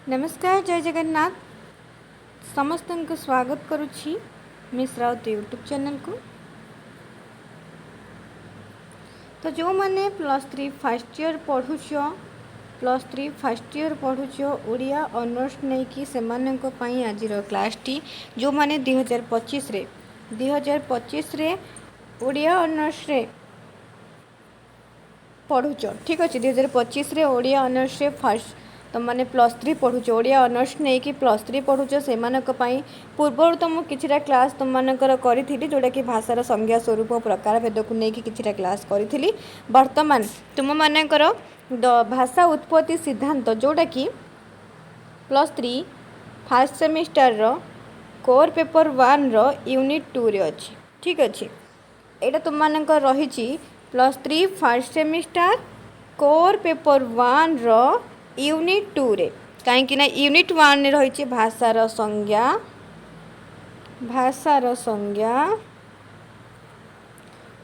नमस्कार जय जगन्नाथ समस्त को स्वागत करुछि मिस राउत यूट्यूब चैनल को। तो जो मैंने +3 फर्स्ट ईयर पढ़ुछ +3 फर्स्ट ईयर पढ़ुछ ओडिया ऑनर्स नहीं कि से आज क्लास टी जो मैंने 2025 रे ओडिया ऑनर्स रे पढ़ुच ठीक अच्छे 2025 रे ओडिया ऑनर्स रे फर्स्ट तो मैंने +3 पढ़ुच ओडिया ऑनर्स नहीं कि +3 पढ़ुच से पूर्व तो मुझे किछिटा क्लास तुम मानकर करी जोटा कि भाषार संज्ञा स्वरूप प्रकार भेद को लेकिन किछिटा क्लास करी वर्तमान तुम मानकर भाषा उत्पत्ति सिद्धांत जोटा कि +3 फर्स्ट सेमिस्टर रो कोर पेपर 1 रो यूनिट 2 रे अच्छी ठीक अच्छे यहाँ तुम मानकर रही +3 फर्स्ट सेमिस्टर कोर पेपर 1 रो यूनिट 2 रे कहीं यूनिट 1 रही भाषार संज्ञा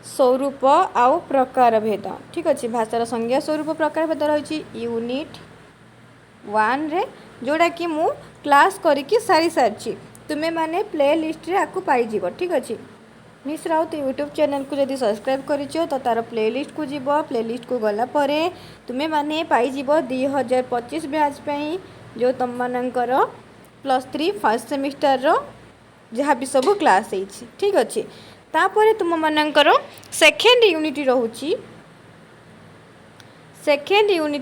स्वरूप आउ प्रकार भेद ठीक अच्छे भाषार संज्ञा स्वरूप प्रकार भेद रही यूनिट 1 रे जोड़ा कि मु क्लास करके सारी सारी तुम्हें माने प्ले लिस्ट रे आपको पाई ठीक अच्छे मिस राउत यूट्यूब चैनल को जब सब्सक्राइब करिछो तो तार प्लेलिस्ट को जीव प्लेलिस्ट को गला परे तुम्हें माने पाई 2025 बैच पे जो तुम मानकर +3 फर्स्ट सेमिस्टर रो जहाँ भी सब क्लास है ठीक अच्छे तापर तुम मानकर सेकेंड यूनिट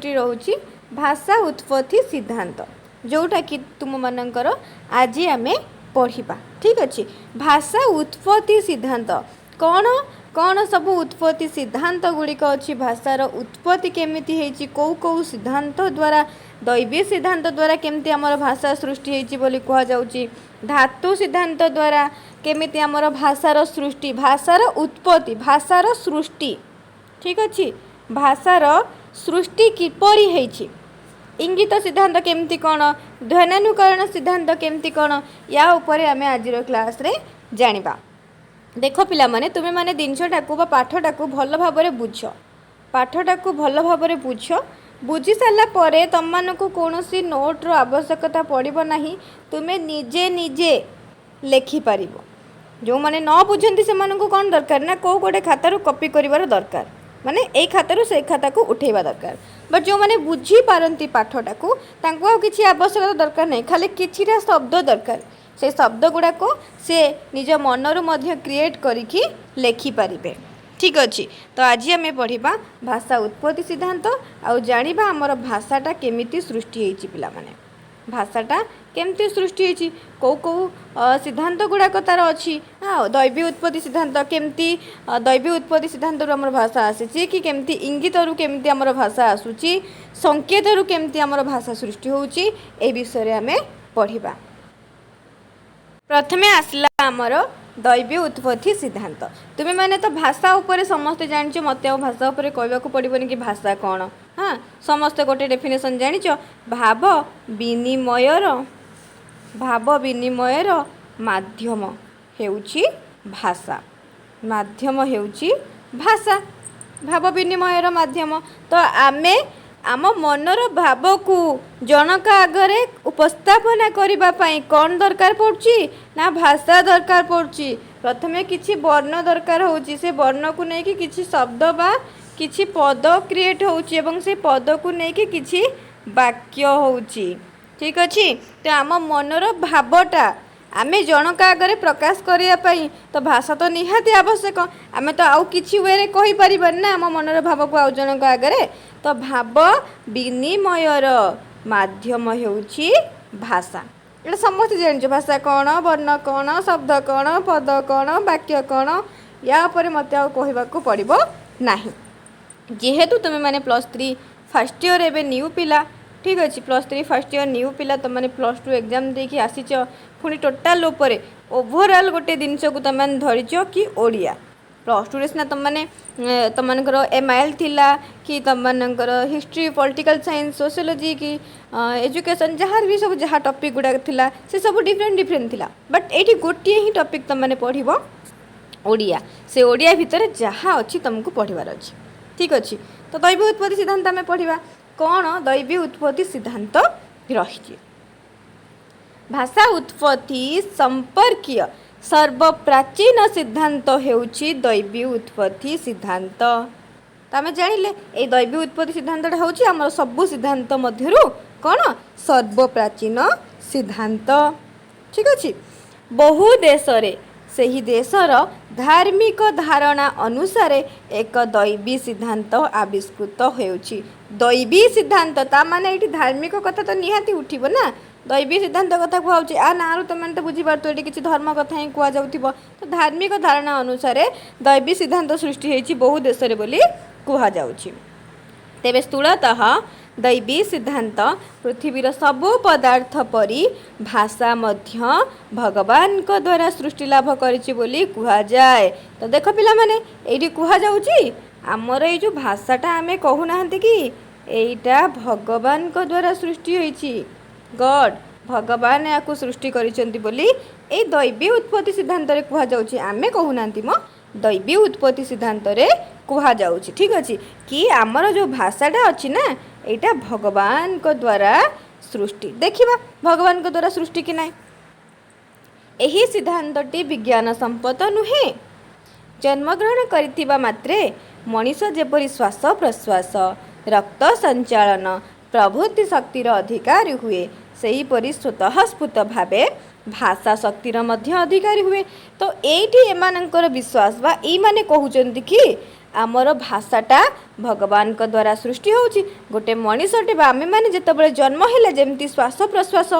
रोची भाषा उत्पत्ति सिद्धांत जोटा कि तुम मानकर आज आमे पढ़ा ठीक अच्छे भाषा उत्पत्ति सिद्धांत कौन कौन सब उत्पत्ति सिद्धांत गुड़िक अच्छी भाषार उत्पत्ति केमिति है कौ कौ सिद्धांत द्वारा दैवीय सिद्धांत द्वारा केमिति आमर भाषा सृष्टि होती बोली कह जाउची धातु सिद्धांत द्वारा केमिति आमर भाषार सृष्टि भाषार उत्पत्ति भाषार सृष्टि ठीक अच्छे भाषार सृष्टि किपरि है इंगित सिद्धांत केमती कौन ध्वनानुकरण सिद्धांत केमती कौन या उपरे आमे आज क्लास रे जानिबा देख पिला माने तुम्हें माने जिनसटा को पाठटा को भल भाव बुझ पाठटा को भल भाव बुझ बुझी सारा परे तुम मानक कौन नोट्र आवश्यकता पड़ो ना तुम्हें निजे निजे लेखिपार जो मैंने न बुझती से कौन दरकार ना कौ गोटे खातार कॉपी कर दरकार माने एक खातार से खाता को उठेवा दरकार बट जो मैंने बुझी पारती पाठटा को किसी आवश्यकता दरकार नहीं खाली किछिटा शब्द दरकार से शब्द गुड़ाक से निज मनरू मध्य क्रिएट करिकी लेखिपारे ठीक अच्छे तो आज आम पढ़ा भाषा उत्पत्ति सिद्धांत आउ जानिबा आमर भाषाटा केमिति सृष्टि होती पिला माने भाषाटा केमती सृष्टि होती कौ कौ सिद्धांत गुड़ाक तार अच्छी दैवी उत्पत्ति सिद्धांत केमती दैवी उत्पत्ति सिद्धांत आमर भाषा आसी कि केमती इंगित केमती आमर भाषा आसूची संकेत केमती आमर भाषा सृष्टि होची ए विषय आम पढ़ा प्रथमे आसला आमर दैवी उत्पत्ति सिद्धांत तुम्हें माने तो भाषा उपरे समस्ते जानिଛ मते आ भाषा उपरे कहबा को पड़िबनी कि भाषा कौन हाँ समस्ते गोटे डेफिनेशन जानिଛ भाव विनिमयर माध्यम हेउची भाषा भाव विनिमयर माध्यम तो आमे आम मनर भाव को जनक आगरे उपस्थापना करने कौन दरकार पड़ुची ना भाषा दरकार पड़ुची प्रथमे किछि वर्ण दरकार होची से वर्ण को लेकिन किछि शब्द बा किछि पद क्रिएट होची एवं से पद को लेकिन किछि वाक्य होची ठीक अच्छे तो आम मनर भावटा आमे जनक आगरे प्रकाश करने तो भाषा तो निहाती आवश्यक आमे तो आउ किछि वे रे कहि परिबन ना आम मनर भाव को आउ जनक आगरे तो भाव विनिमयर माध्यम हेउची भाषा ये समस्त जान भाषा कौन वर्ण कौन शब्द कौन पद कौन वाक्य कौन या पर मत कहवाक पड़ो ना जेहेतु तुम्हें माने +3 फर्स्ट ईयर एवं न्यू पिला ठीक अच्छे +3 फर्स्ट ईयर न्यू पिला तुम मैंने +2 एग्जाम देखी आसीच पुणी टोटाल उपरे ओभरऑल गोटे जिनस को तुम धरीच कि ओडिया +2 रे सिना तुम मानकर MIL थिला कि तुम मानकर हिस्ट्री पॉलिटिकल साइंस सोशियोलॉजी की एजुकेशन जहाँ भी सब जहाँ टॉपिक गुड़ा थिला से सब डिफरेंट थिला बट ये गोटे ही टॉपिक तुम मैंने पढ़ो ओडिया से ओडिया भितर जहाँ अच्छी तुमको पढ़वार अच्छी ठीक अच्छे तो दैवी उत्पत्ति सिद्धांत आम पढ़ा कौन दैवी उत्पत्ति सिद्धांत रही। भाषा उत्पत्ति संपर्कीय सर्वप्राचीन सिद्धांत हेउची दैवी उत्पत्ति सिद्धांत। तो आम जानिले ये दैवी उत्पत्ति सिद्धांतटा हूँ आम सबू सिद्धांत मध्यरु कौन सर्वप्राचीन सिद्धांत। ठीक अच्छे। बहु देश रे सही देशर धार्मिक धारणा अनुसार एक दैवी सिद्धांत आविष्कृत होउछि। दैवी सिद्धांत ता माने ये धार्मिक कथा तो निहाती उठिब ना। दैवी सिद्धांत कथा कहूँ आ ना तुम तो बुझीपार ये किसी धर्म कथा ही कहुव। तो धार्मिक धारणा अनुसार दैवी सिद्धांत सृष्टि होइछि बहु देश रे बोली कहुछि। तेबे स्थूलतः दैवी सिद्धांत पृथ्वीर सबु पदार्थ परी भाषा मध्य भगवान को द्वारा सृष्टि लाभ करिछि बोली कुहा जाए। तो देख पिला माने एठी कुहा जाउछि हमर ए जो भाषाटा आमे कहू नाहंती कि एइटा भगवान को द्वारा सृष्टि होइछि। गॉड भगवान याकू सृष्टि करिसेंती बोली ए दैवी उत्पत्ति सिद्धांत रे कुहा जाउछि। आमे कहू नाहंती म दैवी उत्पत्ति सिद्धांत रे कुहा जाउछि। ठीक अछि कि हमर जो भाषाटा अछि ना एटा भगवान को द्वारा सृष्टि। देखिबा भगवान को द्वारा सृष्टि कि नाही। एही सिद्धांतटी विज्ञान संपत नुहे। जन्मग्रहण करिथिबा मात्रे मनीष जेपरि श्वास प्रश्वास रक्त संचालन प्रभृति शक्तिर अधिकारी हुए सेहीपरि स्वतः स्फूर्त भावे भाषा शक्तिर मध्य अधिकारी हुए। तो एठी एमानंकर विश्वास बा ई माने कहउचंती कि आमर भाषाटा भगवान को द्वारा सृष्टि होउछि। गोटे मनीषटे बा आमे माने जेतेबेले जन्म हेले जेमती श्वास प्रश्वास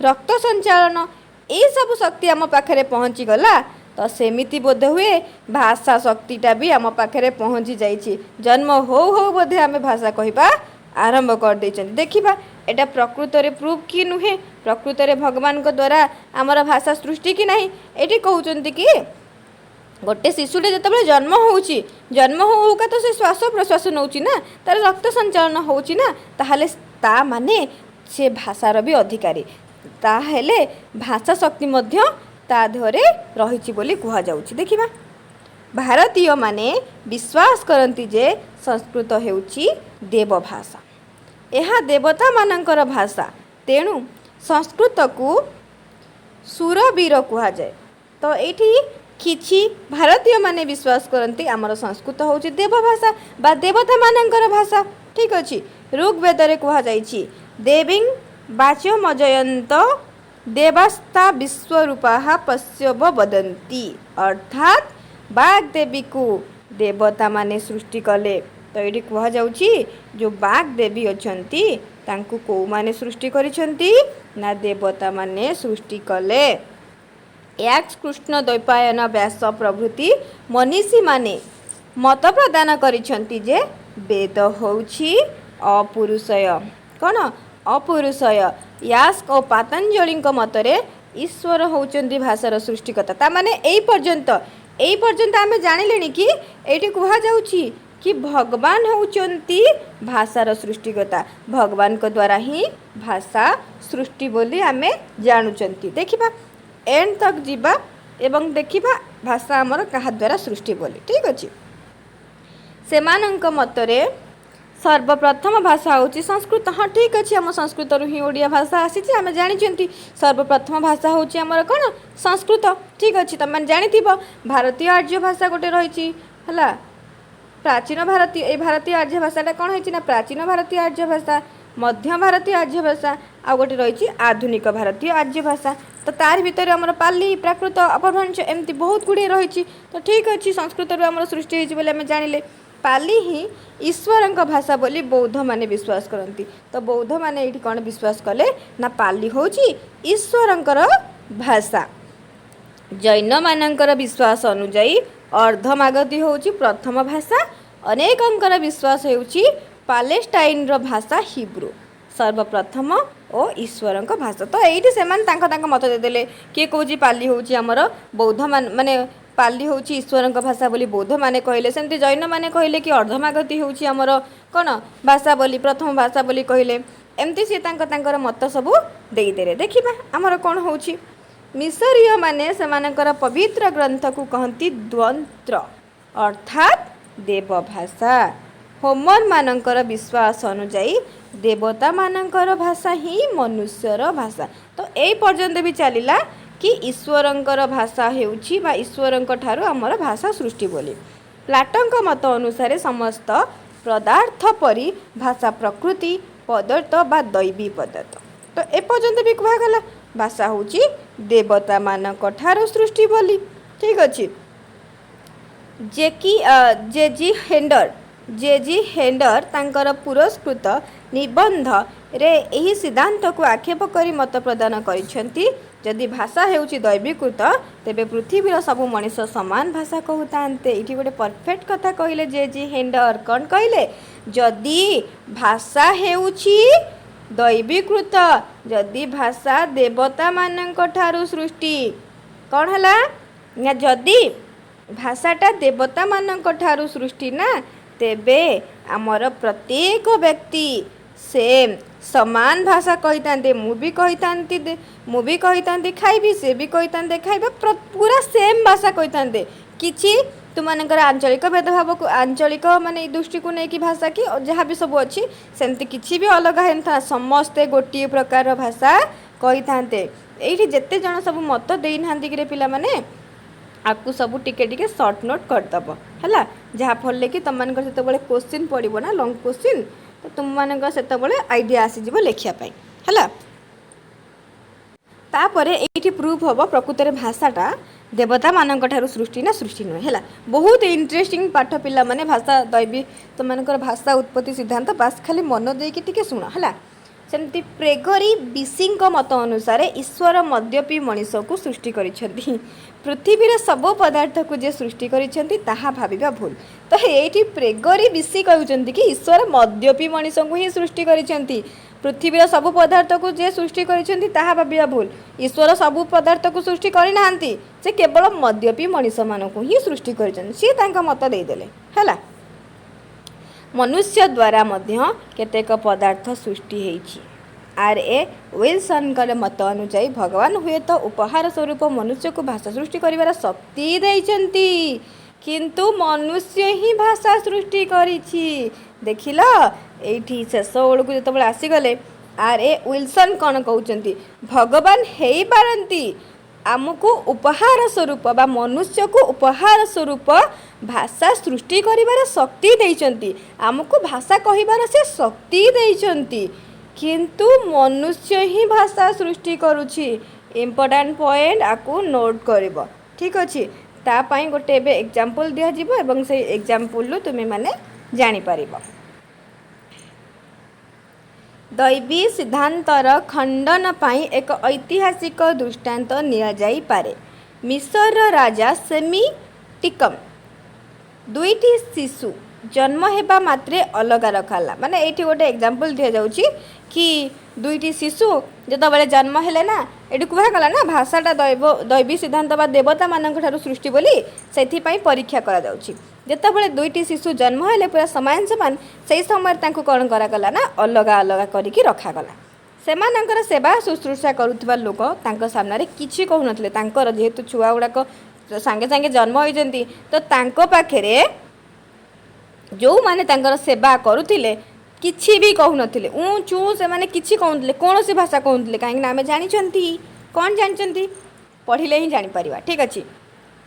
रक्त संचालन ए सब शक्ति आम पाखरे पहुँची गला तो सेमिति बोध हुए भाषा शक्तिटा भी आम पाखरे पहुँची जाइछि। जन्म हो बोधे आमे भाषा कहिबा आरंभ कर देइछन। देखिबा एटा प्रकृत रे प्रूफ कि नुहे। प्रकृत रे भगवान को द्वारा आमर भाषा सृष्टि कि नाही। एठी कहउचंती कि गोटे शिशुटे जितेबाला जन्म होउछि जन्म होउका तो से श्वास प्रश्वास नौछि ना तार रक्त संचालन होउछि ना ताहले ता माने से भाषार भी अधिकारी ताहले भाषा शक्ति मध्य ता धरे रहिछि बोली कुहा जाउछि। देखिबा भारतीय माने विश्वास करती जे संस्कृत हेउछि देव भाषा। यह देवता मानकर भाषा तेणु संस्कृत को सुरवीर कुहा जाए। तो एठी किछि भारतीय माने विश्वास करती आमर संस्कृत होउछि देव भाषा बा देवता मानकर भाषा। ठीक अछि। ऋग्वेद रे कुहा जाइछि देवीं वाचमजयंत देवास्ता विश्वरूपाः पश्यव वदन्ति अर्थात बाघ देवी को देवता माने सृष्टि कले। तो ये कुहा जाउछि जो बाघ देवी अछंती तांकु को माने सृष्टि करिसंती ना देवता माने सृष्टि कले। याक्ष कृष्ण द्वैपायन व्यास प्रभृति मनीषी माने मत प्रदान करिसंती जे वेद होउछि अपुरुषय कौन अपुरुषय। यास्क और पातंजलि मतरे ईश्वर होउचंती भाषार सृष्टिकर्ता। ता माने एई पर्यंत आमे जानिलेनी कि एठी कुहा जाउछि कि भगवान होउचंती भाषार सृष्टिकर्ता। भगवान को द्वारा ही भाषा सृष्टि बोली आमे जानुचंती। देखिबा एंड तक जीवा एवं देखिबा भाषा हमर कहा द्वारा सृष्टि बोली। ठीक अछि। सेमानंक मतरे सर्वप्रथम भाषा होची संस्कृत। हाँ ठीक अच्छे आम संस्कृत ही ओडिया भाषा आसी आम जानी सर्वप्रथम भाषा होची आमर कौन संस्कृत। ठीक अच्छे तुम जानी भारतीय आर्य भाषा गोटे रही है प्राचीन भारतीय ये भारतीय आर्य भाषाटा कौन है प्राचीन भारतीय आर्य भाषा मध्य भारतीय आर्य भाषा आ गोटे रही आधुनिक भारतीय आर्य भाषा। तो तार भितर आमर पाली प्राकृत अपभ्रंश एमती बहुत गुड़े रही। तो ठीक अच्छे संस्कृत आमर सृष्टि होती आम जानिले पाली ही ईश्वर भाषा बोली बौद्ध माने विश्वास करती। तो बौद्ध माने ये कौन विश्वास कले ना पाली होची ईश्वरंकर भाषा। जैन मानकर विश्वास अनुजाई अर्धमागधी होची प्रथम भाषा। अनेकंकर विश्वास होची पालेस्टाइन रो भाषा हिब्रू सर्वप्रथम और ईश्वर भाषा। तो ये से मत देदेले किए कौची पाली होची आमर बौद्ध माने पाली होची ईश्वर भाषा बोली बौद्ध माने कहले सेमती जैन माने कहले कि अर्धमागधी होची आमर कौन भाषा बोली प्रथम भाषा बोली कहले एमती सी तांकर मत सबू देदेले। देखिबा आमर कौन होची मिसरीय माने सेमानकर पवित्र ग्रंथ को कहती द्वंत्र अर्थात देव भाषा। होमर मानकर विश्वास अनुजाई देवता मानकर भाषा ही मनुष्यर भाषा। तो यही पर्यंत भी चलला कि ईश्वरंकर भाषा हेउछि बा ईश्वरंक ठारू आमर भाषा सृष्टि बोली। प्लाटोंक मत अनुसार समस्त पदार्थ परी भाषा प्रकृति पदार्थ बा दैवी पदार्थ। तो एपर्यंत भी कहगला भाषा होची देवता मानक ठारू सृष्टि बोली। ठीक अच्छे। जे जी हेंडर तांकर पुरस्कृत निबंध रे यही सिद्धांत को आक्षेप करी मत प्रदान करिसेंती जदि भाषा हेउची दैवीकृत तेबे पृथ्वीर सबु मनीष समान भाषा कहूतांते। ये गोटे परफेक्ट कथा कहले जे हेंडर कौन कहले जदि भाषा हेउची दैवीकृत जदि भाषा देवता मानक ठारू सृष्टि कौन हला ना जदि भाषाटा देवता मानक ठारू सृष्टि ना तेबे आमर प्रत्येक व्यक्ति सेम समान भाषा कही मु भी कही खाइबी से भी कही खाइबा पूरा सेम भाषा कही किछि तुमनकर आंचलिक भेदभाव को आंचलिक माने दृष्टि को लेकिन भाषा कि जहाँ भी सब अच्छी सेमती किछि भी अलग है समस्ते गोटे प्रकार भाषा कही था। ये जिते जन सब मत देना कि पिला माने आपको सब टिके टिके सर्ट नोट करदब है जहाँफल कि तुम मानकर से क्वेश्चन पड़ो ना लंग क्वेश्चन तो तुम मानकर से आइडिया आसीज लिखापी है। तापर ये प्रूफ हम प्रकृत में भाषाटा देवता मानक ठारू सृष्टि ना सृष्टि नुहे है। बहुत इंटरेस्टिंग पाठ पिला माने भाषा दैवी तुम मानकर भाषा उत्पत्ति सिद्धांत बास खाली मन देके शुण है। सेमती प्रेगरी बिसिंक मत अनुसार ईश्वर मद्यपी मनीष को सृष्टि करिसेंती पृथ्वीर सब पदार्थ को जे सृष्टि करिसेंती ताहा भाबिबा भूल। तो ये प्रेगरी बिसी कहउचंती कि ईश्वर मद्यपी मनीष को ही सृष्टि करिसेंती पृथ्वीर सब पदार्थ को जे सृष्टि करिसेंती ताहा भाबिबा भूल। ईश्वर सब पदार्थ को सृष्टि करि नाहांती से केवल मद्यपी मनीष मानक ही सृष्टि करिसेंती सी तांका मत देदेले है। मनुष्य द्वारा मध्य केतेक पदार्थ सृष्टि हेछि। R.A. विल्सन मत अनुजाई भगवान हुए तो उपहार स्वरूप मनुष्य को भाषा सृष्टि करिवार शक्ति देइचंती किंतु मनुष्य ही भाषा सृष्टि करिछि। देखिल एठी शेष बेलू जो आसीगले R.A. विल्सन कौन कहउचंती भगवान हेई पारंती आमको उपहार स्वरूप बा मनुष्य को उपहार स्वरूप भाषा सृष्टि करिवार शक्ति देइचंती आमको भाषा कहिबार से शक्ति देइचंती किंतु मनुष्य ही भाषा सृष्टि करुछि। इम्पोर्टाट पॉइंट आपको नोट करिबो। ठीक अछि तापाई गोटे एबे एग्जांपल दिया जिवो एवं से एग्जांपल तुमे माने जानि पारिबो। दैवी सिद्धांतर खंडन पाई एक ऐतिहासिक दृष्टांत निया जाई पारे। मिस्र राजा सेमिटिकम दुईटी शिशु जन्म हेबा मात्रे अलग रखाला माने एठी गोटे एग्जांपल दिया जाउची कि दुईटी शिशु जतबेले जन्म हेले ना एठी कुहा गला ना भाषाटा दैवी सिद्धांत बा देवता मानक ठारू सृष्टि बोली सेथि पई परीक्षा करा जाउची। जेतबेले दुईटी शिशु जन्म हेले पूरा समान समान सेही समय तांको कोन करा गला ना अलग अलग करिकि रखा गला। सेमानकर सेवा शुश्रूषा करुथिबा लोक तांको सामने किछि कहू नथिले तांकर जेहेतु छुआ गुडाक सांगे सांगे जन्म होइजंती तो तांको पाखेरे जो माने तांकर सेवा करुथिले किछि भी कहू नथिले चू से माने किछि कहउथिले कोनोसी भाषा कहउथिले काहे ना आमे जानिचंती कोन जानिचंती पढ़िले ही जानि परिबा। ठीक अछि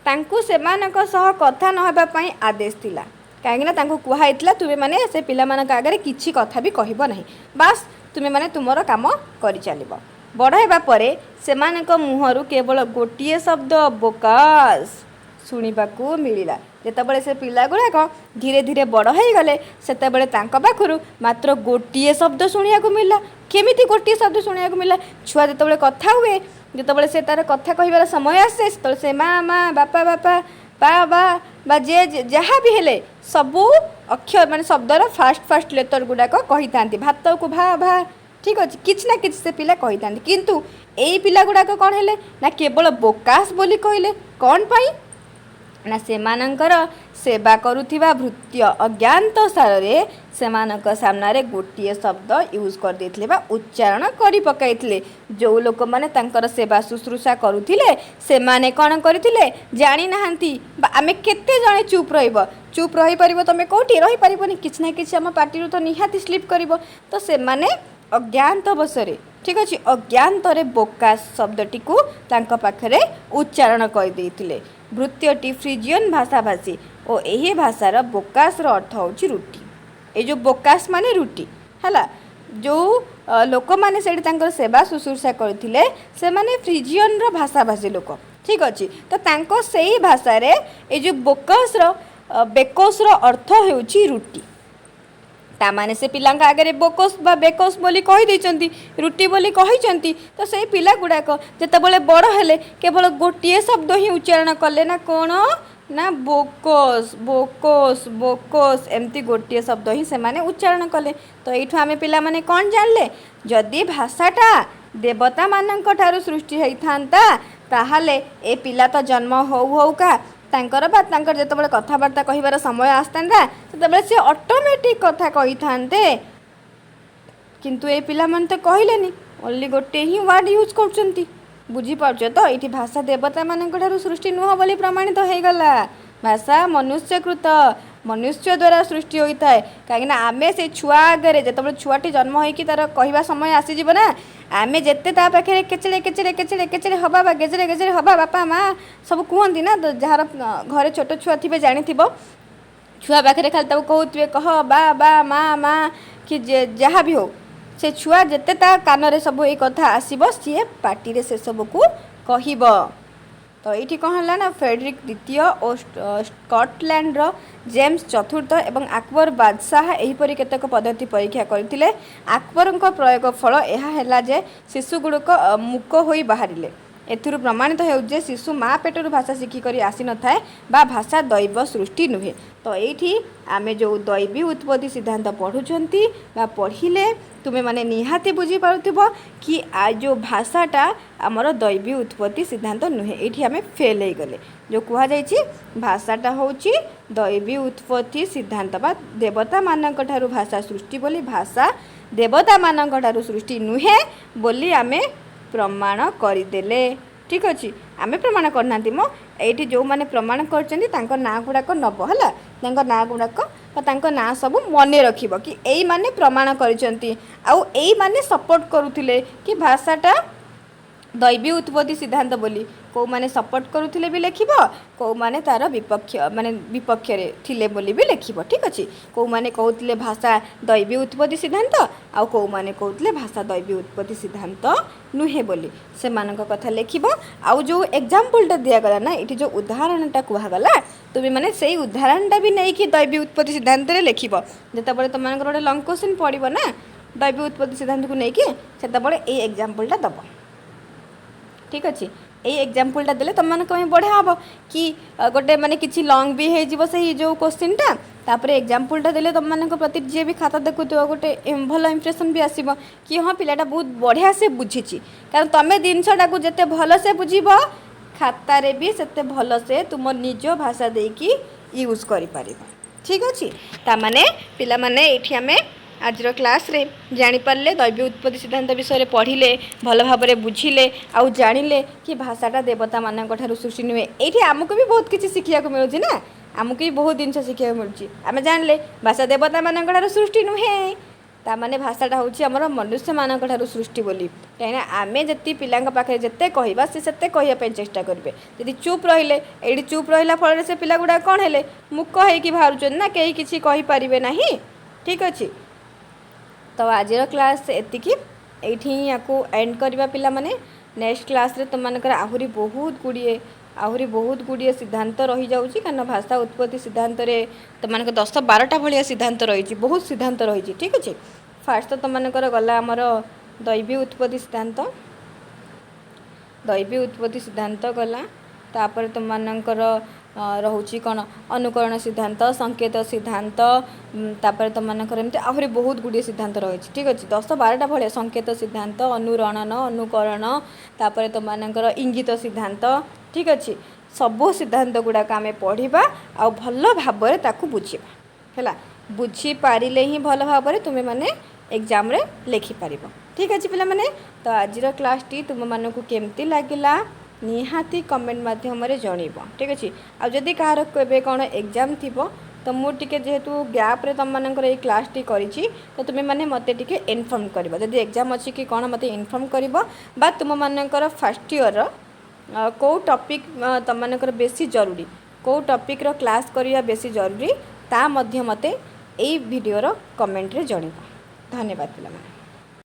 तांको सेमानक सह कथा न हेबा पई आदेश थिला काहे ना तांको कुहा हेतला तुमे माने से पिला मानक आगरे किछि कथा भी कहिबो नाही बास तुमे माने तुमरो काम करि चलिबो। बड़ हेबा परे सेमानक मुहरु केवल गोटिए शब्द बोकास शुणिबाकू मिलिला। जेतबेले से पिला गुड़ाक धीरे धीरे बड़ हो गले सेतबेले तांको पाखरु मात्र गोटिए शब्द शुणियाकू मिलला। केमिति गोटिए शब्द शुणियाकू मिलला छुआ जेतबेले कथा हुए जेतबेले से तार कथा कहिबार समय आसे सेतबेले से मा मा बापा बापा पा बा बा जे जहाँ भी हेले सबू अक्षर माने शब्दर फास्ट लेटर गुड़ाक कही थांती भात को भा भा। ठीक अच्छे किछि ना किछि से पिला कही थांती किंतु एई पिला गुड़ाक कौन हेले ना केवल बोकास बोली कहले कौन पाई ना सेमानंकर सेवा करुथिबा भृत्य अज्ञात सारे सेमानक सामनारे गोटे शब्द यूज कर देथिले बा उच्चारण करि पकाइथिले। जो लोक माने तांकर सेवा शुश्रूषा करुथिले सेमाने कोन करिथिले जानि नाहंती बा आमे केते जणे चुप रहइबो। चुप रहि परिबो तमे कोठी रहि परिबोनी किछ ना किछ हम पार्टी तो निहाती स्लिप करिवो। तो सेमाने अज्ञात बसरे ठीक अच्छे अज्ञातरे बोकास शब्दटी को तांका पाखरे उच्चारण कर देथिले। भृत्यटी फ्रिजियन भाषाभाषी और यही भाषार बोकास अर्थ होची रुटी। ये जो बोकास माने रुटी है जो लोक मैंने से सेवा शुश्रूषा करथिले से माने फ्रिजियन रो भाषाभाषी लोक ठीक अच्छे। तो तांको सेही भाषा रे ये जो बोकास बेकोस रो अर्थ होची रुटी। तामाने से पिलांक आगे बोकोस बा बेकोस बोली कही देइचंती रुटी बोली कही। तो से पिला गुड़ाक जितेबाला बड़ हेले केवल गोटे शब्द ही उच्चारण कले ना कौन ना बोकोस बोकोस बोकोस एमती गोटे शब्द ही से माने उच्चारण कले। तो यू आम पिला माने कौन जानले जदि भाषाटा देवता मानक ठारू सृष्टि होता ताहले ए पिला तो जन्म हो का तांकर बा तांकर जेतेबेले कथाबार्ता कहिबार समय आसता सेतेबेले से ऑटोमेटिक कथा कही थांते। किंतु ए पिला मन तो कहलेनी ओनली गोटे ही वर्ड यूज करछंती। बुझी पाउछ तो ये भाषा देवता मानक ठारू सृष्टि नुह बोली प्रमाणित हो गला। भाषा मनुष्यकृत मनुष्य द्वारा सृष्टि होता है कहीं आमे से छुआ आगे जिते छुआटी जन्म होकर तार कहवा समय आसीज ना आमे जिते पाखे केचड़े केचड़े केचड़े केचड़े हवा बा गेजरे गेजरे हवा बापा माँ सब कहती ना। तो जार घरे छोट छुआ थे जानी छुआ पाखे खाली कहते कह बा माँ माँ कि जहाँ भी हो से छुआ जिते कान सब ये कथा आसब सी पार्टी से सब को कहब। तो ये कौन है ना फ्रेडरिक द्वितीय और स्कॉटलैंड जेम्स चतुर्थ एवं अकबर बादशाह एहीपरि केतक पद्धति परीक्षा करथिले। अकबर प्रयोग फल यह जे शिशुगुड़क मुक हो बाहर एथिरु प्रमाणित हो शिशु माँ पेटर भाषा शिखिक आसी न थाए बा भाषा दैव सृष्टि नुहे। तो ये आमे जो दैवी उत्पत्ति सिद्धांत पढ़ुंट बा पढ़िले तुम्हें माने निहाती बुझी पारुथिबो कि आ जो भाषाटा आमर दैवी उत्पत्ति सिद्धांत नुहे। ये आमे फेल हो गले जो कह भाषाटा होची दैवी उत्पत्ति सिद्धांत बा देवता मानक ठारू भाषा सृष्टि बोली भाषा देवता मानक ठारू सृष्टि नुहे बोली आमे प्रमाण करदेले। ठीक अच्छे आमे प्रमाण करना मो ये जो मैंने प्रमाण कर ना गुड़ाक नब है ना गुड़ाक ना सब मन रख कि यही माने प्रमाण कर सपोर्ट करुले कि भाषाटा दैवी उत्पत्ति सिद्धांत बोली कौ माने सपोर्ट करुले भी लिख कौ माने तार विपक्ष माने विपक्ष थिले बोली भी लिख। ठीक अच्छे कौ माने कहते भाषा दैवी उत्पत्ति सिद्धांत आउ कौ माने कहते भाषा दैवी उत्पत्ति सिद्धांत नुहे बोली से मानक कथा लिख। आउ जो एग्जाम्पलटा दिगला ना ये जो उदाहरणटा कहगला तुम्हें माने से उदाहरणटा भी नहीं कि दैवी उत्पत्ति सिद्धांत लिख जितेबाला तुम गोटे लंग क्वेश्चन पड़ो ना दैवी उत्पत्ति सिद्धांत को लेकिन से ये एग्जाम्पलटा दब। ठीक अच्छे यही एग्जाम्पलटा देले तुम मानक बढ़िया हम कि गोटे माने किसी लंग भी हो से जो क्वेश्चनटा तापर एग्जाम्पलटा देले तुम मानक प्रति जी भी खाता देखुव गोटे भल इंप्रेशन भी आसब कि हाँ पिलाटा बहुत बढ़िया से बुझी कारण तुम जिनटा को जिते भल से बुझब खातारे भी सेते भल से तुम निज भाषा देकी यूज कर पार। ठीक अच्छे ताने पिला माने ये आमे आज क्लास रे जानी पारले दैवी उत्पत्ति सिद्धांत विषय में पढ़िले भल भाव में बुझिले आउ जानिले कि भाषाटा देवता मानक ठारू सृष्टि नुहे। ये आमको भी बहुत किसी शिखा मिलूँ ना आमको भी बहुत जिन शिखा मिलूँ आम जानले भाषा देवता मानक ठारू सृष्टि नुहे तामाने भाषाटा हूँ आमर मनुष्य मानक ठारू सृष्टि बोली कहीं आमे जी पिला पाखे जिते कहवा से कहवाई चेष्टा करेंगे जदि चुप रहिले ये चुप रहा फल से पिला गुड़ा कौन है मूक होगी बाहर ना कहीं किसी कहींपारे ना। ठीक अच्छे तो आज क्लास एतिकी ये या एंड करवा पिला माने नेक्स्ट क्लास रे तुम मानकर आहुरी बहुत गुड़िए सिद्धांत रही जाऊँगी कारण भाषा उत्पत्ति सिद्धांत रे तुम मानक 10-12टा भाया सिद्धांत रही बहुत सिद्धांत रही। ठीक अच्छे फास्ट तो तुम मानकर गला आमर दैवी उत्पत्ति सिद्धांत गला तापर तुम मानकर रोचे कौन अनुकरण सिद्धांत संकेत सिद्धांत तापर तुम मानकर एमती आहरी बहुत गुड़िए सिद्धांत रही। ठीक अच्छे 10-12टा भाया संकेत सिद्धांत अनुरणन अनुकरण तापर तुम मानकर इंगित सिद्धांत। ठीक अच्छे ସବୁ ସିଦ୍ଧାନ୍ତ ଗୁଡ଼ାକ ଆମେ ପଢ଼ିବା ଆଉ ଭଲ ଭାବରେ ତାକୁ ବୁଝିବା ହେଲା। ବୁଝିପାରିଲେ ହିଁ ଭଲ ଭାବରେ ତୁମେମାନେ ଏକ୍ଜାମ୍ରେ ଲେଖିପାରିବ। ଠିକ୍ ଅଛି ପିଲାମାନେ, ତ ଆଜିର କ୍ଲାସ୍ଟି ତୁମମାନଙ୍କୁ କେମିତି ଲାଗିଲା ନିହାତି କମେଣ୍ଟ ମାଧ୍ୟମରେ ଜଣାଇବ। ଠିକ୍ ଅଛି। ଆଉ ଯଦି କାହାର କେବେ କ'ଣ ଏକ୍ଜାମ୍ ଥିବ ତ ମୁଁ ଟିକେ ଯେହେତୁ ଗ୍ୟାପ୍ରେ ତୁମମାନଙ୍କର ଏଇ କ୍ଲାସ୍ଟି କରିଛି ତ ତୁମେମାନେ ମୋତେ ଟିକେ ଇନଫର୍ମ କରିବ। ଯଦି ଏକ୍ଜାମ୍ ଅଛି କି କ'ଣ ମୋତେ ଇନଫର୍ମ କରିବ, ବା ତୁମମାନଙ୍କର ଫାର୍ଷ୍ଟ ଇୟର୍ର କେଉଁ ଟପିକ୍ ତୁମମାନଙ୍କର ବେଶୀ ଜରୁରୀ, କେଉଁ ଟପିକ୍ର କ୍ଲାସ୍ କରିବା ବେଶୀ ଜରୁରୀ ତା ମଧ୍ୟ ମୋତେ ଏଇ ଭିଡ଼ିଓର କମେଣ୍ଟରେ ଜଣାଇବ। ଧନ୍ୟବାଦ ପିଲାମାନେ।